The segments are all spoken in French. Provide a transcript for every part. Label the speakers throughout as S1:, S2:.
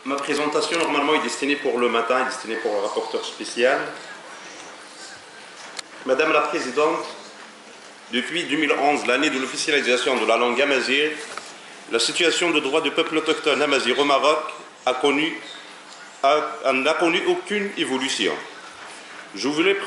S1: Ma présentation normalement est destinée pour le matin, est destinée pour le rapporteur spécial. Madame la Présidente, depuis 2011, l'année de l'officialisation de la langue amazigh, la situation de droit du peuple autochtone amazigh au Maroc n'a connu aucune évolution. Je voulais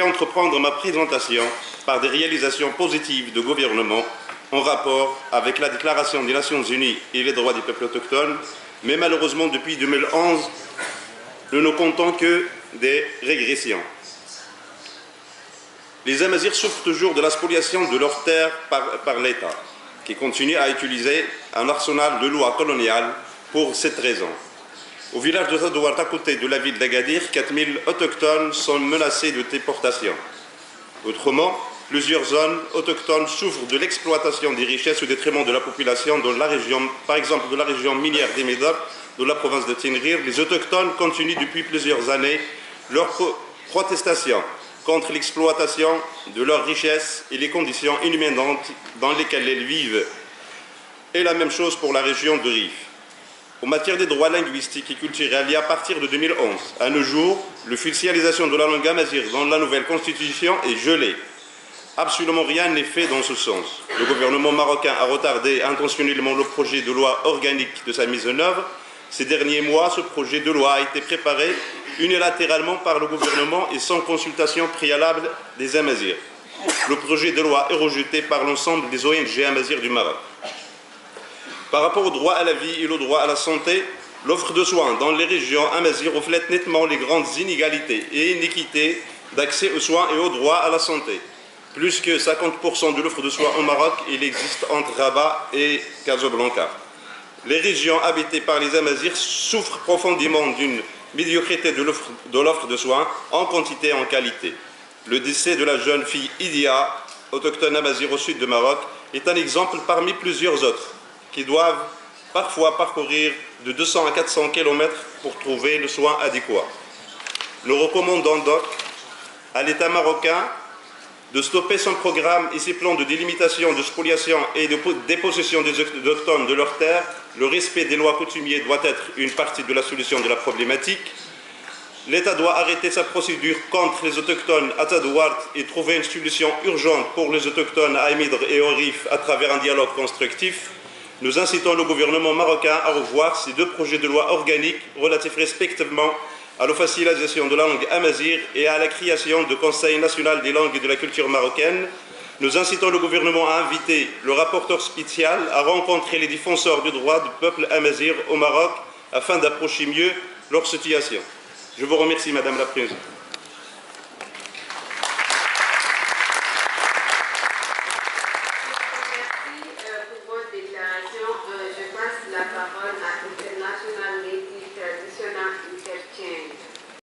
S1: entreprendre ma présentation par des réalisations positives de gouvernement en rapport avec la Déclaration des Nations Unies et les droits des peuples autochtones, mais malheureusement depuis 2011, nous ne comptons que des régressions. Les Amazirs souffrent toujours de la spoliation de leurs terres par l'État, qui continue à utiliser un arsenal de lois coloniales pour cette raison. Au village de Tadouart, à côté de la ville d'Agadir, 4000 autochtones sont menacés de déportation. Autrement, plusieurs zones autochtones souffrent de l'exploitation des richesses au détriment de la population dans la région, par exemple de la région minière des Médocs, de la province de Tinrir. Les autochtones continuent depuis plusieurs années leur protestation contre l'exploitation de leurs richesses et les conditions inhumaines dans lesquelles elles vivent. Et la même chose pour la région de Rif. En matière des droits linguistiques et culturels, et à partir de 2011, à nos jours, l'officialisation de la langue amazigh dans la nouvelle constitution est gelée. Absolument rien n'est fait dans ce sens. Le gouvernement marocain a retardé intentionnellement le projet de loi organique de sa mise en œuvre. Ces derniers mois, ce projet de loi a été préparé unilatéralement par le gouvernement et sans consultation préalable des Amazirs. Le projet de loi est rejeté par l'ensemble des ONG Amazirs du Maroc. Par rapport au droit à la vie et au droit à la santé, l'offre de soins dans les régions Amazirs reflète nettement les grandes inégalités et inéquités d'accès aux soins et au droit à la santé. Plus que 50% de l'offre de soins au Maroc, il existe entre Rabat et Casablanca. Les régions habitées par les Amazirs souffrent profondément d'une médiocrité de l'offre de soins en quantité et en qualité. Le décès de la jeune fille Idia, autochtone Amazigh au sud du Maroc, est un exemple parmi plusieurs autres qui doivent parfois parcourir de 200 à 400 km pour trouver le soin adéquat. Nous recommandons donc à l'État marocain de stopper son programme et ses plans de délimitation, de spoliation et de dépossession des autochtones de leurs terres. Le respect des lois coutumières doit être une partie de la solution de la problématique. L'État doit arrêter sa procédure contre les autochtones à Tadouart et trouver une solution urgente pour les autochtones à Amidr et au Rif à travers un dialogue constructif. Nous incitons le gouvernement marocain à revoir ces deux projets de loi organiques relatifs respectivement à l'officialisation de la langue amazigh et à la création du Conseil national des langues et de la culture marocaine. Nous incitons le gouvernement à inviter le rapporteur spécial à rencontrer les défenseurs du droit du peuple amazigh au Maroc afin d'approcher mieux leur situation. Je vous remercie, Madame la Présidente.